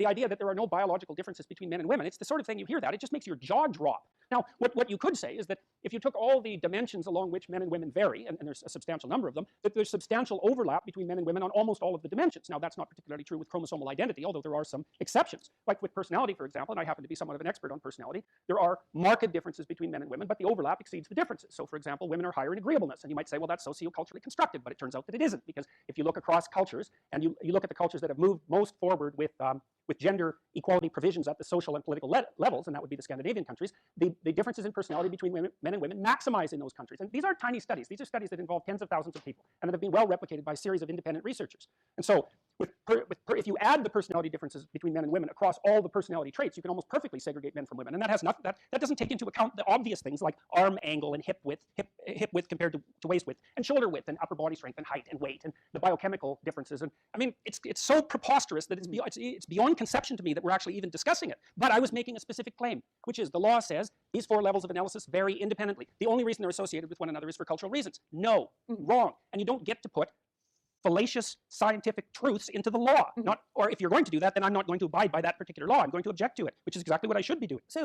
the idea that there are no biological differences between men and women, it's the sort of thing you hear that, it just makes your jaw drop. Now, what you could say is that if you took all the dimensions along which men and women vary, and there's a substantial number of them, that there's substantial overlap between men and women on almost all of the dimensions. Now, that's not particularly true with chromosomal identity, although there are some exceptions. Like with personality, for example, and I happen to be somewhat of an expert on personality, there are marked differences between men and women, but the overlap exceeds the differences. So, for example, women are higher in agreeableness, and you might say, well, that's socioculturally constructed, but it turns out that it isn't, because if you look across cultures, and you look at the cultures that have moved most forward with gender equality provisions at the social and political levels, and that would be the Scandinavian countries, the differences in personality between men and women maximize in those countries. And these aren't tiny studies. These are studies that involve tens of thousands of people and that have been well replicated by a series of independent researchers. And so if you add the personality differences between men and women across all the personality traits, you can almost perfectly segregate men from women. And that has nothing, that doesn't take into account the obvious things like arm angle and hip width compared to waist width, and shoulder width and upper body strength and height and weight, and the biochemical differences. And I mean, it's so preposterous that it's beyond conception to me that we're actually even discussing it. But I was making a specific claim, which is the law says these four levels of analysis vary independently. The only reason they're associated with one another is for cultural reasons. No, wrong. And you don't get to put fallacious scientific truths into the law. Or if you're going to do that, then I'm not going to abide by that particular law. I'm going to object to it, which is exactly what I should be doing. So